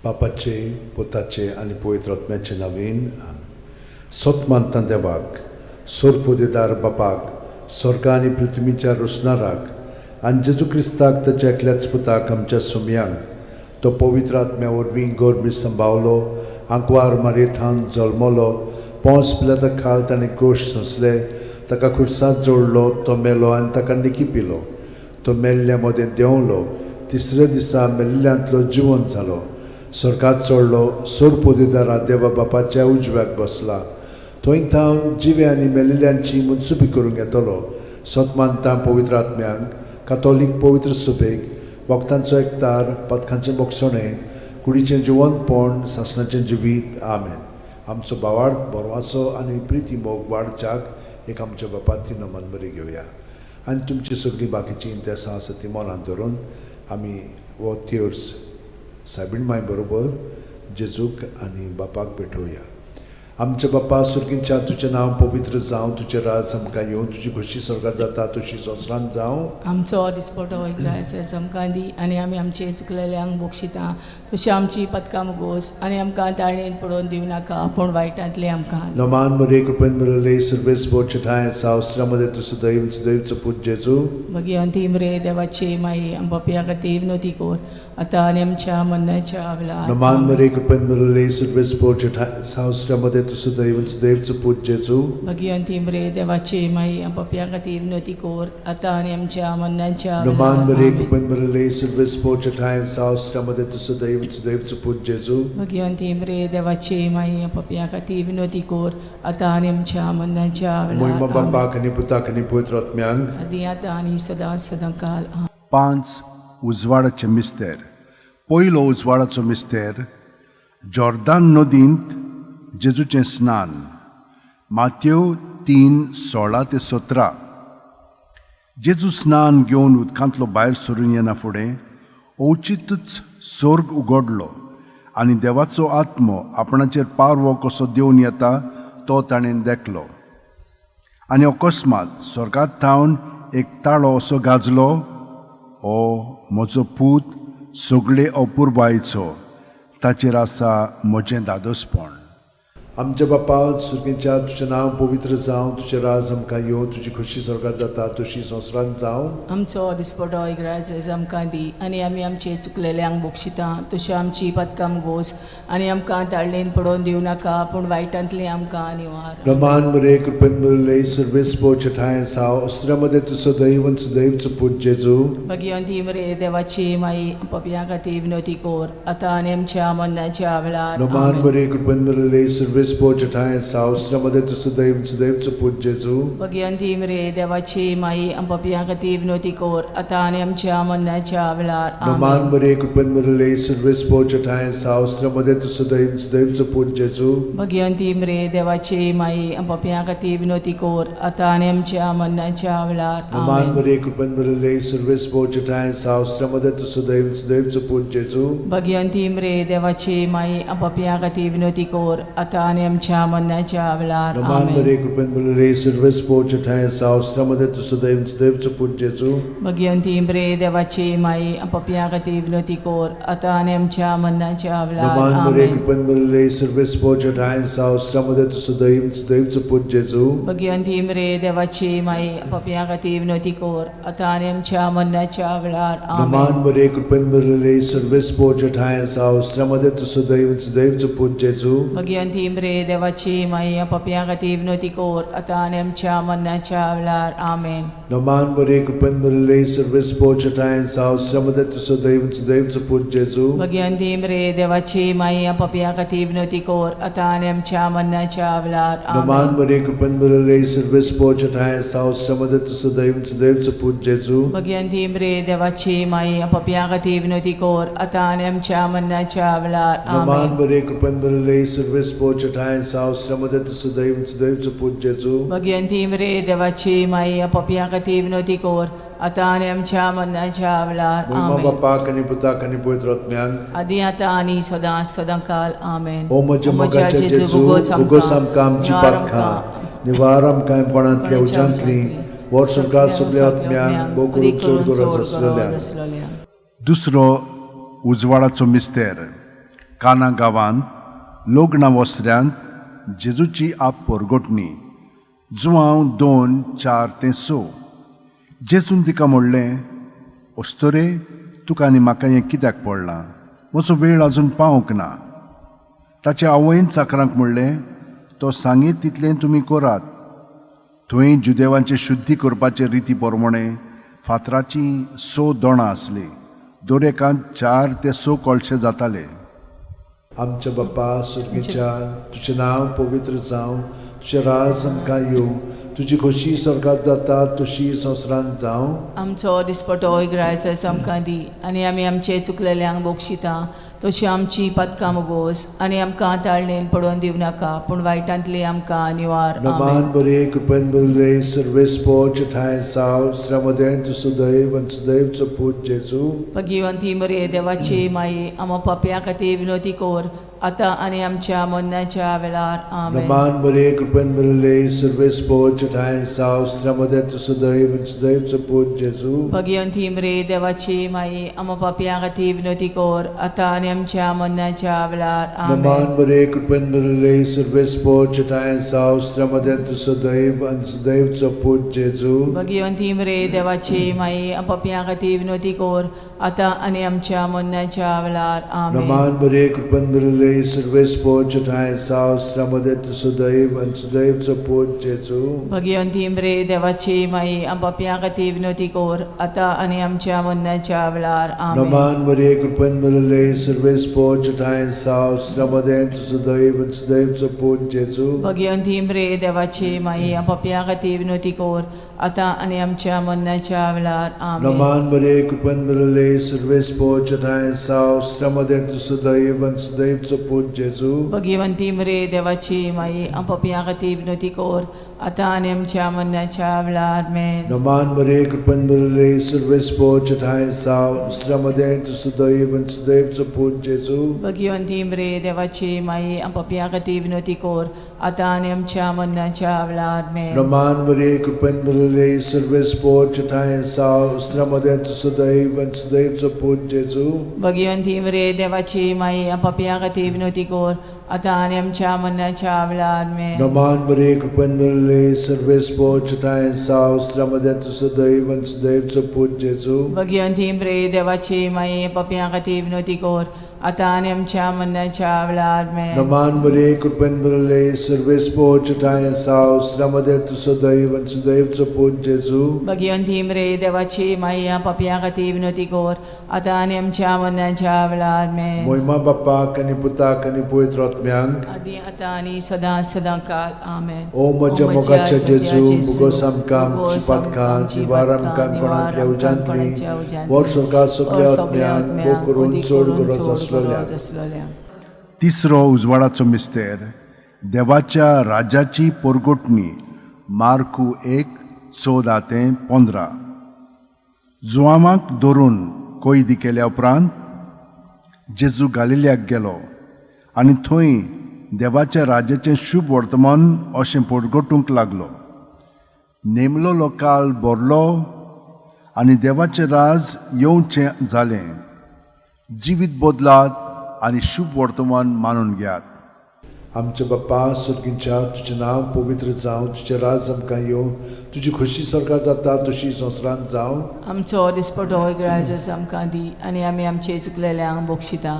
बापाचे पुताचे आनी पवित्र आत्म्याचे नांवेन सत मानता देवाक सोरपोदेदार बापाक स्वर्गा आनी पृथ्वीच्या रुसणाराक आनी जेजू क्रिस्ताक ताच्या एकल्याच पुताक आमच्या सुमयांक तो पवित्र आत्म्या वरवीं गोरबी सांबावलो आंकवार मारयेंत जल्मलो पोंस पिलाता खाल ताणें गोश सोंसले ताका खुर्सांत जोडलो तो मेलो आनी ताका निकी पिलो तो मेल्ल्या मदें देंवलो तिसऱ्या दिसा मेल्ल्यांतलो जिवंत जालो स्वर्गात चडलो सोरपोदेदारा देवा बापाच्या उजव्याक बसला थंय थावन जिवे आनी मेलिल्ल्यांची मुनसुबी करूंक येतलो सत मानता पवित्र आत्म्यांक कातोलीक पवित्र सुबेक वखदांचो एकतार पथकांचें मोगसणें कुडीचें जिवंतपण सासणाचें जिवीत आमेन आमचो बावार्थ बरवासो आनी प्रिती मोग वाडच्याक एक आमच्या बापाची नमन बरी घेवया आनी तुमची सगळीं बाकीची इंतेसां आसा ती मनांत धरून आमी वो थियोर्स सायबीण माय बरोबर जेजूक आनी बापाक भेटोवया आमचे बापा सुर्गींच्या तुजें नांव पवित्र जावं तुजें राज आमकां येवं तुजी खुशी स्वर्गात जाता तशी संवसारांत जावं आमचो दिसपटो वैग्रायस आमकां दी आनी आमी आमचे चुकलेल्यांक बोक्षिता तशी आमची पथकां मुगोस आनी आमकां ताळयेन पडोवन दिवं नाका पूण वायटांतले आमकां नमान मरे कृपेन मरले सर्वेस बोचठाय सावस्त्रामध्ये तुझं दैवचं पूज जेजू मगी अंतिम रे देवाचे माई आमच्या खातीर विनोती कोर आतां आनी आमच्या मरणाच्या वेळार नमान मरे कृपेन मरले सर्वेस बोचठाय सावस्त्रामध्ये तुझं दैवचं पूज जेजू मगी अंतिम रे देवाचे माई आमच्या खातीर विनोती कोर आतां आनी आमच्या मरणाच्या नमान मरे कृपेन मरले सर्वेस बोचठाय सावस्त्रामध्ये तुझं दैवचं पूज जेजू मगी अंतिम रे देवाचे माई आमच्या खातीर विनोती कोर आतां आनी आमच्या मरणाच्या महिमा वेळार बापाक आनी पुताक आनी पवित्र आत्म्यांक आदी आतां आनी सदां काल 5 उजवाडाचे मिस्तेर पयलो उजवाडाचो मिस्तेर जॉर्दान नदींत जेजूचें स्नान माथ्यो 3:16 ते 17 जेजू स्नान घेवन उदकांतलो भायर सरून येना फुडें ओचितूच स्वर्ग उगडलो आनी देवाचो आत्मो आपणाचेर पारवो कसो देवन येता तो ताणें देखलो आनी अकस्मात स्वर्गांत थावन एक ताळो असो गाजलो ओ म्हजो पूत सगळे अपुरबायेचो ताचेर आसा म्हजें दादोसपण आमच्या बापा सुर्गींच्या तुजें नांव पवित्र जावं तुजें राज आमकां येवं तुजी खुशी स्वर्गात जाता तशी संवसारांत जावं आमचो दिसपटो इग्रायज आमकां दी आनी आमी आमचे चुकलेल्यांक बोक्षिता तशें आमची पथकां मुगोस आनी आमकां ताळयेन पडोवन दिवं नाका पूण वायटांतले आमकां निवार नमान मरे कृपेन मरले सर्वेस बोचठाय सावस्त्रामध्ये तुझं दैवचं पूज जेजू मगी अंतिम रे देवाची माई आमच्या खातीर विनोती कोर आतां आनी आमच्या मरणाच्या वेळार नमान मरे कृपेन मरले सर्वेस बोचठाय सावस्त्रामध्ये तुझं दैवचं पूज जेजू मगी अंतिम रे देवाची माई आमच्या खातीर विनोती कोर आतां आनी आमच्या मरणाच्या वेळार नमान मरे कृपेन मरले सर्वेस बोचठाय सावस्त्रामध्ये तुझं दैवचं पूज जेजू मगी अंतिम रे देवाची माई आमच्या खातीर विनोती कोर आतां आनी आमच्या मरणाच्या वेळार नमान मरे कृपेन मरले सर्वेस बोचठाय सावस्त्रामध्ये तुझं दैवचं पूज जेजू मगी अंतिम रे देवाची माई आमच्या खातीर विनोती कोर आतां आनी आमच्या मरणाच्या वेळार नमान मरे कृपेन मरले सर्वेस बोचठाय सावस्त्रामध्ये तुझं दैवचं पूज जेजू मगी अंतिम रे देवाची माई आमच्या खातीर विनोती कोर आतां आनी आमच्या मरणाच्या नमान वेळार मरे कृपेन मरले सर्वेस बोचठाय सावस्त्रामध्ये तुझं दैवचं पूज जेजू मगी अंतिम रे देवाची माई आमच्या खातीर विनोती कोर आतां आनी आमच्या मरणाच्या वेळार नमान मरे कृपेन मरले सर्वेस बोचठाय सावस्त्रामध्ये तुझं दैवचं पूज जेजू मगी अंतिम रे देवाची माई आमच्या खातीर विनोती कोर आतां आनी आमच्या मरणाच्या वेळार आमेन नमान मरे कृपेन मरले सर्वेस बोचठाय सावस्त्रामध्ये तुझं दैवचं पूज जेजू मगी अंतिम रे देवाची माई आमच्या खातीर विनोती कोर आतां आनी आमच्या मरणाच्या वेळार नमान मरे कृपेन मरले सर्वेस बोचठाय सावस्त्रामध्ये तुझं दैवचं पूज जेजू मगी अंतिम रे देवाची माई आमच्या खातीर विनोती कोर आतां आनी आमच्या मरणाच्या वेळार नमान मरे कृपेन मरले सर्वेस बोचठाय सावस्त्रामध्ये तुझं दैवचं पूज जेजू मगी अंतिम रे देवाची माई आमच्या खातीर विनोती कोर आतां आनी आमच्या मरणाच्या वेळार महिमा आमेन बापाक आनी पुताक आनी पवित्र आत्म्यांक आदी आतां आनी सदां काल आमेन ओ म्हज्या मोगाचे जेजू उगोस आमकां आमची पातखां निवार आमकां पणांतल्या उज्यांतली वर सरकार सगळ्या आत्म्यांक भोव करून चड गरज आसलेल्या दुसरो उजवाडाचो मिस्तेर काना गांवांत लोग्ना वस्त्र्यांत जेजूची आप परगोटणी जुवांव 2, 4 ते 6. जेजून तिका म्हणलें, अस्तोरे, तुका आनी म्हाका हें कित्याक पडलां? म्हजो वेळ आजून पावूंक ना. ताच्या आवयन चाकरांक म्हणलें, तो सांगीत तितलें तुमी करात. थंय जुदेवांचे शुद्धी करपाचे रिती प्रमाणे फातराची 6 दोणां आसलीं. दरेकांत 4 ते 6 कळशे जाताले. आमच्या बाप्पा सुर्गेच्या, तुजें नांव पवित्र जावं, तुजें राज आमकां येवं, तुजी खोशी स्वर्गांत जाता तशी संवसारांत जावं. आमचो दिसपटो इग्रायचो आमकां दी, आनी आमी आमचे चुकलेल्यांक बोगशिता तशी आमची पदकां मोगोस, आनी आमकां ताळणेन पडोवन दिवं नाका, पूण वायटांतली आमकां निवार. नमान बरे कृपेन बरले सर्वेस्पोच ठाय साव श्रमदेन तु सुदैव आणि सुदैवचो पूत जेजू. भगवंती मरे देवाची माई, आमो पापया खातीर विनोदी कोर, आता आनी आमच्या मरणाच्या वेळार. आमेन. नमान बरे कृपेन बरले सर्वेस्पोच ठाय साव श्रमदेन तु सुदैव आणि सुदैवचो पूत जेजू. भगवंती मरे देवाची माई, आमो पापया खातीर विनोदी कोर, आता आनी आमच्या मरणाच्या वेळार. आमेन. नमान बरे कृपेन बरले सर्वेस्पोच ठाय साव श्रमदेन तु सुदैव आणि सुदैवचो पूत जेजू. भगवंती मरे देवाची माई, आमो पापया खातीर विनोदी कोर, आता आनी आमच्या मरणाच्या वेळार. आमेन. नमान बरे कृपेन बरले सर्वेस्पोच ठाय साव श्रमदेन तु सुदैव आणि सुदैवचो पूत जेजू. भगवंती मरे देवाची माई, आमो पापया खातीर विनोदी कोर, आता आनी आमच्या मरणाच्या वेळार. आमेन. नमान बरे कृपेन बरले सर्वेस्पोच ठाय साव श्रमदेन तु सुदैव आणि सुदैवचो पूत जेजू. भगवंती मरे देवाची माई, आमो पापया खातीर विनोदी कोर, आता आनी आमच्या मरणाच्या वेळार. आमेन. नमान बरे कृपेन बरले सर्वेस्पोच ठाय साव श्रमदेन तु सुदैव आणि सुदैवचो पूत जेजू. भगवंती मरे देवाची माई, आमो पापया खातीर विनोदी कोर, आता आनी आमच्या मरणाच्या वेळार. आमेन. नमान बरे कृपेन बरले सर्वेस्पोच ठाय साव श्रमदेन तु सुदैव आणि सुदैवचो पूत जेजू. भगवंती मरे देवाची माई, आमो पापया खातीर विनोदी कोर, आता आनी आमच्या मरणाच्या वेळार. आमेन. नमान बरे कृपेन बरले सर्वेस्पोच ठाय साव श्रमदेन तु सुदैव आणि सुदैवचो पूत जेजू. भगवंती मरे देवाची माई, आमो पापया खातीर विनोदी कोर, आता आनी आमच्या मरणाच्या वेळार. आमेन. नमान बरे कृपेन बरले सर्वेस्पोच ठाय साव श्रमदेन तु सुदैव आणि सुदैवचो पूत जेजू. भगवंती मरे देवाची माई, आमो पापया खातीर विनोदी कोर, आता आनी आमच्या मरणाच्या वेळार. आमेन. नमान बरे कृपेन बरले सर्वेस्पोच ठाय साव श्रमदेन तु सुदैव आणि सुदैवचो पूत जेजू. भगवंती मरे देवाची माई, आमो पापया खातीर विनोदी कोर, आता आनी आमच्या मरणाच्या वेळार. आमेन. मोहिमा बाप्पाक आणि पुताक आणि पवित्र आत्म्यांक. आदी आता आनी सदां सदांकाळ. आमेन. ओ म्हज्या मोगाच्या जेजू, मुगोस आमकां आमची पातकां, जिवार आमकां कोणांतल्या उजांतली, वर सरकार सगळ्या आत्म्यांक भोव करून चड गरज आसलेल्या. तिसरो उजवाडाचो मिस्तेर, देवाच्या राज्याची परगोटणी. मार्कू 1:14-15. जुआमाक धरून कैदी केल्या उपरांत जेजू गालिल्याक गेलो आनी थंय देवाच्या राज्याचें शुभ वर्तमान अशें परगोटूंक लागलो. नेमलोलो काळ भरलो आनी देवाचें राज येवचें जालें. जिवीत बदलात आनी शुभ वर्तमान मानून घेयात. आमच्या बाप्पा सुर्गींच्या, तुजें नांव पवित्र जावं, तुजें राज आमकां येवं, तुजी खोशी स्वर्गांत जाता तशी संवसारांत जावं. आमचो दिसपटो इग्रायचो आमकां दी, आनी आमी आमचे चुकलेल्यांक बोगशिता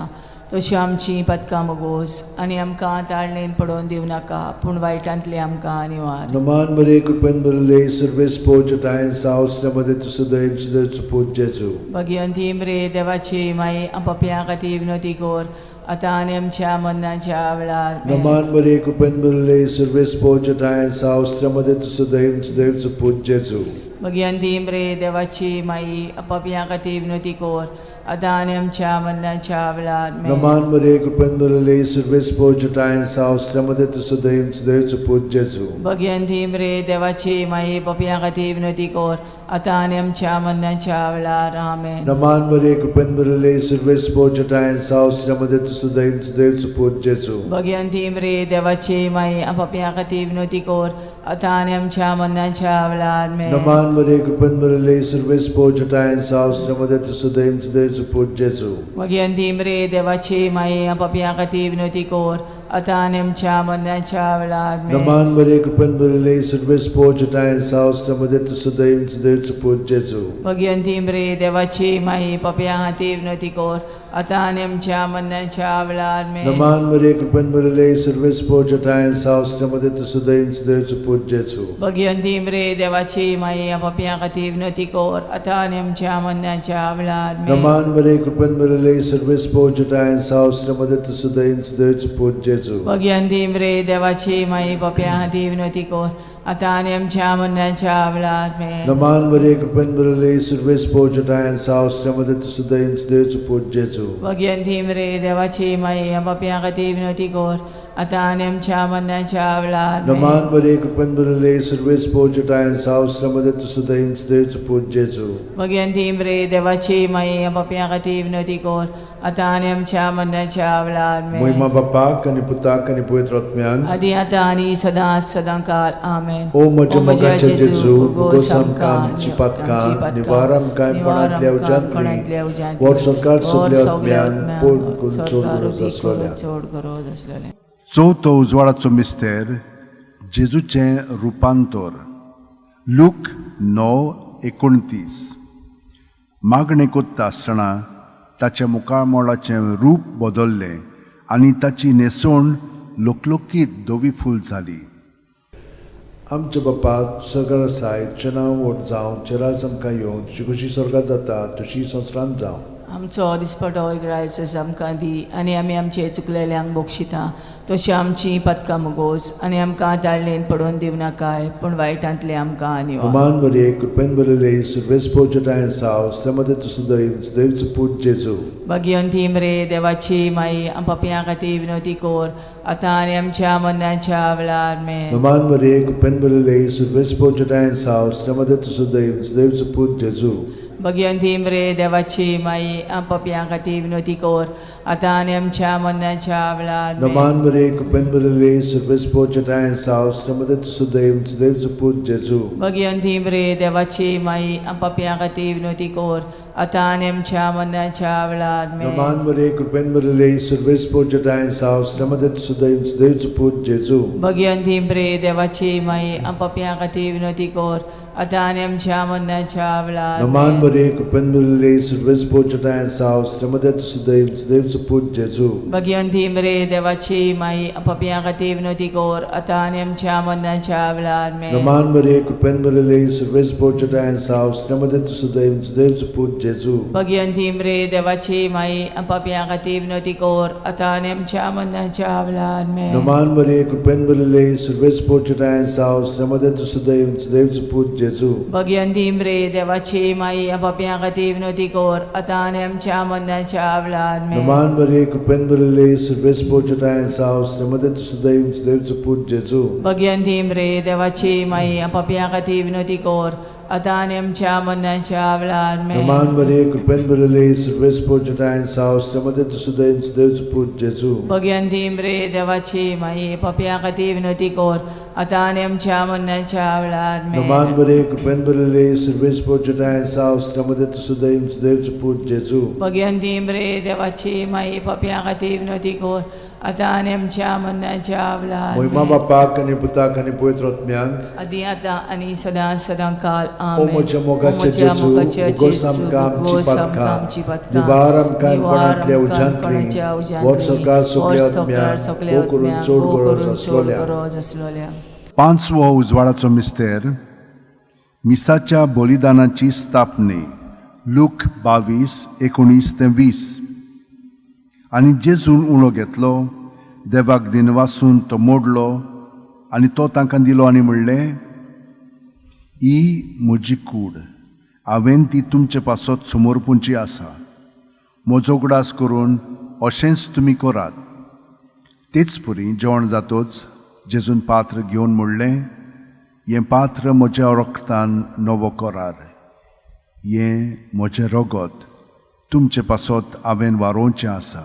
तशी आमची पदकां मोगोस, आनी आमकां ताळणेन पडोवन दिवं नाका, पूण वायटांतली आमकां निवार. नमान बरे कृपेन बरले सर्वेस्पोच ठाय साव श्रमदेन तु सुदैव सुदैवचो पूत जेजू. भगवंती मरे देवाची माई, आमो पापया खातीर विनोदी कोर, आता आनी आमच्या मरणाच्या वेळार. आमेन. नमान बरे कृपेन बरले सर्वेस्पोच ठाय साव श्रमदेन तु सुदैव सुदैवचो पूत जेजू. भगवंती मरे देवाची माई, आमो पापया खातीर विनोदी कोर, आता आनी आमच्या मरणाच्या वेळार. आमेन. नमान बरे कृपेन बरले सर्वेस्पोच ठाय साव श्रमदेन तु सुदैव सुदैवचो पूत जेजू. भगवंती मरे देवाची माई, पापया खातीर विनोदी कोर, आतां आनी आमच्या मरणाच्या वेळार आमेन. Naman Maria, कृपेन भरले सर्वेस पोचटाय सावस्रामध्ये तुझं देवचं पूत जेजू. भगवंती मरे देवाची माई आपापल्या खातीर विनोदी कोर आतां आनी आमच्या मरणाच्या वेळार आमेन. Naman Maria, कृपेन भरले सर्वेस पोचटाय सावस्रामध्ये तुझं देवचं पूत जेजू. भगवंती मरे देवाची माई आपापल्या खातीर विनोदी कोर आतां आनी आमच्या मरणाच्या वेळार आमेन. Naman Maria, कृपेन भरले सर्वेस पोचटाय सावस्रामध्ये तुझं देवचं पूत जेजू. भगवंती मरे देवाची माई आपापल्या खातीर विनोदी कोर आतां आनी आमच्या मरणाच्या वेळार आमेन. Naman Maria, कृपेन भरले सर्वेस पोचटाय सावस्रामध्ये तुझं देवचं पूत जेजू. भगवंती मरे देवाची माई आपापल्या खातीर विनोदी कोर आतां आनी आमच्या मरणाच्या वेळार आमेन. Naman Maria, कृपेन भरले सर्वेस पोचटाय सावस्रामध्ये तुझं देवचं पूत जेजू. भगवंती मरे देवाची माई आपापल्या खातीर विनोदी कोर आतां आनी आमच्या मरणाच्या वेळार आमेन. Naman Maria, कृपेन भरले सर्वेस पोचटाय सावस्रामध्ये तुझं देवचं पूत जेजू. भगवंती मरे देवाची माई आपापल्या खातीर विनोदी कोर आतां आनी आमच्या मरणाच्या वेळार आमेन. Naman Maria, कृपेन भरले सर्वेस पोचटाय सावस्रामध्ये तुझं देवचं पूत जेजू. भगवंती मरे देवाची माई आपापल्या खातीर विनोदी कोर आतां आनी आमच्या मरणाच्या वेळार आमेन. महिमा बापाक आणि पुताक आणि पवित्र आत्म्यान आदी आतां आनी सदां काळ आमेन. ओ म्हज्या मोगाचे जेजू, उगोस आमकां आमची पातकां निवार आमकां कोणांतल्या उज्यांतली वर सरकार सगल्या आत्म्यान पोट चोड गरज आसलेलें. चवथो उजवाडाचो मिस्तेर जेजूचें रुपांतर. लूक 9:29. मागणें कोत्ता आसतना ताच्या मुखामोळाचें रूप बदल्लें आनी ताची न्हेसोण लोकलोकीत धवी फूल जाली. आमच्या बापा सगळं आसाय तुजें नांव व्हड जावं, तुजें राज आमकां येवं, तुजी कशी स्वर्गांत जाता तशी संवसारांत जावं. आमचो दिसपटो इग्रायस आमकां दी आनी आमी आमचे चुकलेल्यांक बोगशिता तशी आमची पदकां मुगोस आनी आमकां ताळणेन पडोवन दिवं नाकाय पूण वायटांतले आमकां निवार. Naman Maria, कृपेन भरले सर्वेस पोचटाय सावस्रामध्ये तुझं देवचं पूत जेजू. भगवंती मरे देवाची माई आपापल्या खातीर विनोदी कोर आतां आनी आमच्या मरणाच्या वेळार आमेन. Naman Maria, कृपेन भरले सर्वेस पोचटाय सावस्रामध्ये तुझं देवचं पूत जेजू. भगवंती मरे देवाची माई आपापल्या खातीर विनोदी कोर आतां आनी आमच्या मरणाच्या वेळार आमेन. Naman Maria, कृपेन भरले सर्वेस पोचटाय सावस्रामध्ये तुझं देवचं पूत जेजू. भगवंती मरे देवाची माई आपापल्या खातीर विनोदी कोर आतां आनी आमच्या मरणाच्या वेळार आमेन. Naman Maria, कृपेन भरले सर्वेस पोचटाय सावस्रामध्ये तुझं देवचं पूत जेजू. भगवंती मरे देवाची माई आपापल्या खातीर विनोदी कोर आतां आनी आमच्या मरणाच्या वेळार Naman आमेन. Maria, कृपेन भरले सर्वेस पोचटाय सावस्रामध्ये तुझं देवचं पूत जेजू. भगवंती मरे देवाची माई आपापल्या खातीर विनोदी कोर आतां आनी आमच्या मरणाच्या वेळार आमेन. Naman Maria, कृपेन भरले सर्वेस पोचटाय सावस्रामध्ये तुझं देवचं पूत जेजू. भगवंती मरे देवाची माई आपापल्या खातीर विनोदी कोर आतां आनी आमच्या मरणाच्या वेळार आमेन. Naman Maria, कृपेन भरले सर्वेस पोचटाय सावस्रामध्ये तुझं देवचं पूत जेजू. भगवंती मरे देवाची माई आपापल्या खातीर विनोदी कोर आतां आनी आमच्या मरणाच्या वेळार आमेन. Naman Maria, कृपेन भरले सर्वेस पोचटाय सावस्रामध्ये तुझं देवचं पूत जेजू. भगवंती मरे देवाची माई आपापल्या खातीर विनोदी कोर आतां आनी आमच्या मरणाच्या वेळार आमेन. Naman Maria, कृपेन भरले सर्वेस पोचटाय सावस्रामध्ये तुझं देवचं पूत जेजू. भगवंती मरे देवाची माई आपापल्या खातीर विनोदी कोर आतां आनी आमच्या मरणाच्या वेळार आमेन. Naman Maria, कृपेन भरले सर्वेस पोचटाय सावस्रामध्ये तुझं देवचं पूत जेजू. भगवंती मरे देवाची माई आपापल्या खातीर विनोदी कोर आतां आनी आमच्या मरणाच्या वेळार महिमा आमेन. बापाक आणि पुताक आणि पवित्र आत्म्याक आदी आतां आनी सदां काळ ओ आमेन. म्हज्या मोगाचे जेजू, उगोस आमकां आमची पातकां निवार आमकां कोणांतल्या उज्यांतली वर सरकार सगल्या आत्म्याक ओ करून चोड गरज आसलोल्या. पांचवो उजवाडाचो मिस्तेर मिसाच्या बलिदानाची स्थापने. लूक 22:19-20. आनी जेजून उणो घेतलो, देवाक दिनवासून तो मोडलो आनी तो तांकां दिलो आनी म्हणलें, ही म्हजी कूड, हांवें ती तुमचे पासत समोरपुंची आसा. म्हजो उगडास करून अशेंच तुमी करात. तेच परी जेवण जातोच जेजून पात्र घेवन म्हणलें, हें पात्र म्हज्या रक्तान नवो करार. हें म्हजें रगत तुमचे पासत हांवें वारोवचें आसा.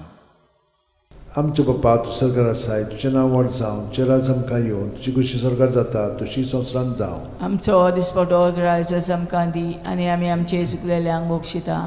आमचे बापा तूं स्वर्गार आसाय, तुजें नांव व्हड जावं, तुजें राज आमकां येवं, तुजी कुशी स्वर्गार जाता तशी संवसारांत जावं. आमचो दिसपटो रायज आमकां दी आनी आमी आमचे चुकलेल्यांक बक्षिता.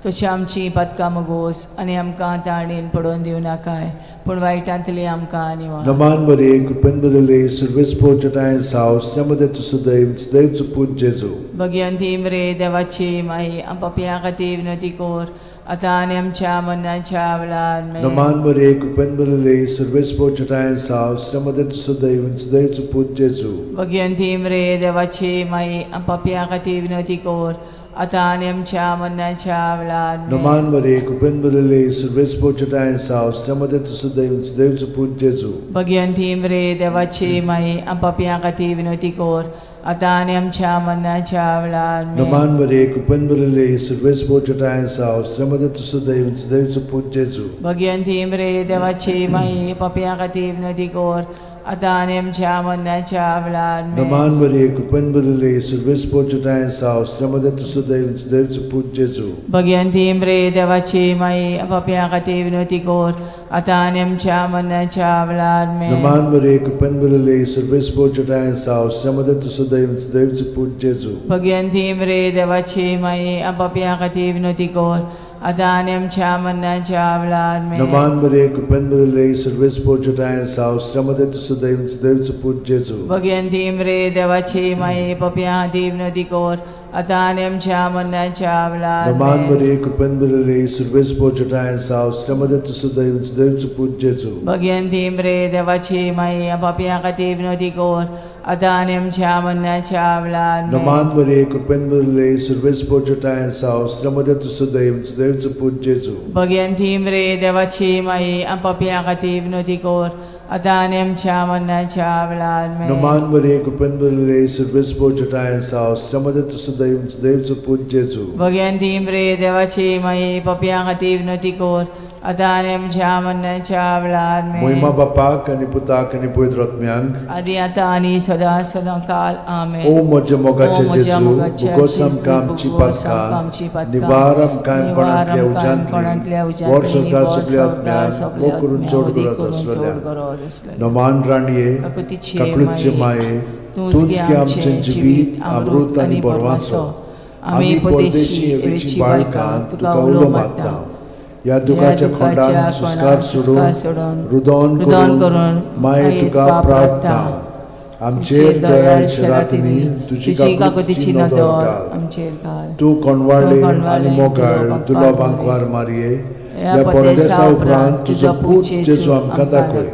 तशी आमची पातकां मोगोस आनी आमकां ताणीन पडोवन दिवं नाकाय, पूण वायटांतली आमकां निवार. नमान बरे कृपेन बदले सुरवेस पोचटाय साव श्रमदे तुसो दैवचो पूत जेजू. भगवंती मरे देवाची माई आम पापयां खातीर विनंती कोर, आतां आनी आमच्या मरणाच्या वेळार आमेन. नमान बरे कृपेन बदले सुरवेस पोचटाय साव श्रमदे तुसो दैवचो पूत जेजू. भगवंती मरे देवाची माई आम पापयां खातीर विनंती कोर, आतां आनी आमच्या मरणाच्या वेळार आमेन. नमान बरे कृपेन बदले सुरवेस पोचटाय साव श्रमदे तुसो दैवचो पूत जेजू. भगवंती मरे देवाची माई आम पापयां खातीर विनंती कोर, आतां आनी आमच्या मरणाच्या वेळार आमेन. नमान बरे कृपेन बदले सुरवेस पोचटाय साव श्रमदे तुसो दैवचो पूत जेजू. भगवंती मरे देवाची माई पापयां खातीर विनंती कोर, आतां आनी आमच्या मरणाच्या वेळार आमेन. नमान बरे कृपेन बदले सुरवेस पोचटाय साव श्रमदे तुसो दैवचो पूत जेजू. भगवंती मरे देवाची माई पापयां खातीर विनंती कोर, आतां आनी आमच्या मरणाच्या वेळार आमेन. नमान बरे कृपेन बदले सुरवेस पोचटाय साव श्रमदे तुसो दैवचो पूत जेजू. भगवंती मरे देवाची माई पापयां खातीर विनंती कोर, आतां आनी आमच्या मरणाच्या वेळार आमेन. नमान बरे कृपेन बदले सुरवेस पोचटाय साव श्रमदे तुसो दैवचो पूत जेजू. भगवंती मरे देवाची माई पापयां खातीर विनंती कोर, आतां आनी आमच्या मरणाच्या वेळार नमान आमेन. बरे कृपेन बदले सुरवेस पोचटाय साव श्रमदे तुसो दैवचो पूत जेजू. भगवंती मरे देवाची माई पापयां खातीर विनंती कोर, आतां आनी आमच्या मरणाच्या वेळार आमेन. नमान बरे कृपेन बदले सुरवेस पोचटाय साव श्रमदे तुसो दैवचो पूत जेजू. भगवंती मरे देवाची माई पापयां खातीर विनंती कोर, आतां आनी आमच्या मरणाच्या वेळार आमेन. नमान बरे कृपेन बदले सुरवेस पोचटाय साव श्रमदे तुसो दैवचो पूत जेजू. भगवंती मरे देवाची माई पापयां खातीर विनंती कोर, आतां आनी आमच्या मरणाच्या वेळार आमेन. महिमा बापाक आनी पुताक आनी पवित्र आत्म्यांक. आदी आतां आनी सदां काल आमेन. ओ म्हज्या मोगाचे ओ म्हज्या जेजू, मोगाच्या भुगोस जेजू, आमकां आमची भुगोस आमकां आमची पातकां, पातकां, निवार आमकां निवार कोणांतल्या आमकां कोणांतल्या उज्यांतली, वर सरकार वर सगल्या सरकार आत्म्यांक, सगल्या वो करून चड आत्म्यांक, गरज करून आसलेल्या. चड गरज आसलेल्या. नमान राणये, काकुतीचे काकुळीचे माये, तूंच घे आमचें जिवीत, अमृत आनी बोरवासो. आमी परदेशी येवेची बाळकां तुका उलो मारता. ह्या दुखाच्या खोंडान सुस्कार सोडून रुदोन करून माये तुका प्रार्थना. आमचेर दयाळ शरातनी तुजी काकुतीची नदर घाल. आमचेर घाल. तूं कोणवाळे आनी मोगाळ दुलोब आंकवार मारये. ह्या परदेसा उपरांत तुजो पूत जेजू आमकां दाखय.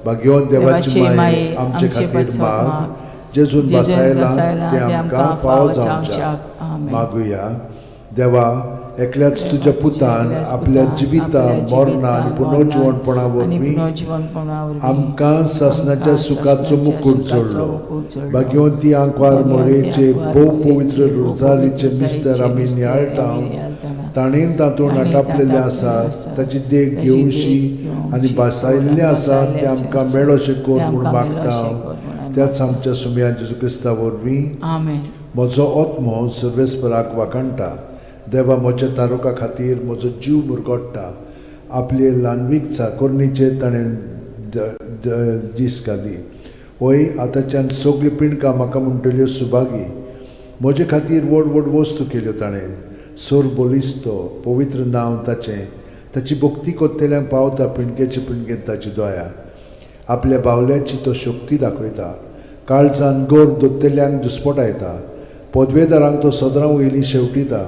भाग्यवान देवाची माये, आमचे खातीर माग. जेजून बसायला ते आमकां फावो जावच्याक मागुया. देवा, एकल्याच तुज्या पुतान आपल्या जिविता मरणा आनी पुनर्जीवनपणा वरवीं आमकां सासणाच्या सुखाचो मुकूट जोडलो. भाग्यवंती आंकवार मोरेचे भोव पवित्र रोजारीचे मिस्तर आमी नियाळटाव. ताणेन तातूंत आटापलेले आसा ताची देख घेवशी आनी बसायल्ले आसा ते आमकां मेळोशे कोर म्हूण मागता. त्याच आमच्या सुम्या जेजू क्रिस्ता वरवीं म्हजो आत्मो सर्वेस्पराक वाकणटा. देवा, म्हज्या तारुका खातीर म्हजो जीव मुरगोडटा. आपले ल्हानवीक चाकोरणीचे ताणें दीस घाली. होय, आतांच्यान सगळी पिणकां म्हाका म्हणटल्यो सुभागी. म्हजे खातीर व्हड व्हड वस्तू केल्यो ताणें. सोर बोलिस्तो, पवित्र नांव ताचें. ताची भक्ती कोत्तेल्यांक पावता पिणकेचे पिणकेंत ताची दया. आपल्या बावल्याची तो शक्ती दाखयता. काळजान गोर दोत्तेल्यांक दुस्पटायता. पदवेदारांक तो सदरां वयलीं शेवटिता.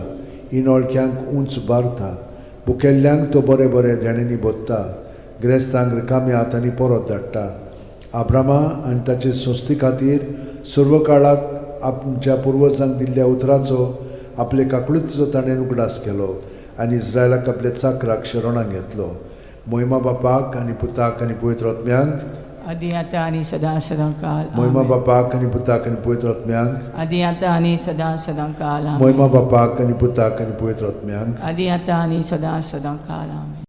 इनोळख्यांक उंच बारता. भुकेल्ल्यांक तो बरे बरे देणेनी बोदता. गिरेस्तांक रिकाम्या हातांनी परत धाडटा. आब्रामा आनी ताचे संस्थे खातीर सर्व काळाक आमच्या पुर्वजांक दिल्ल्या उतराचो आपले काकळुचो ताणें उगडास केलो आनी इस्रायलाक आपल्या चाकराक शरणांत घेतलो. महिमा बापाक आनी पुताक आनी पवित्र आत्म्यांक. आदी आतां आनी सदां काल. महिमा बापाक आनी पुताक आनी पवित्र आत्म्यांक. आदी आतां आनी सदां काल. महिमा बापाक आनी पुताक आनी पवित्र आत्म्यांक. आदी आतां आनी सदां काल. आमेन.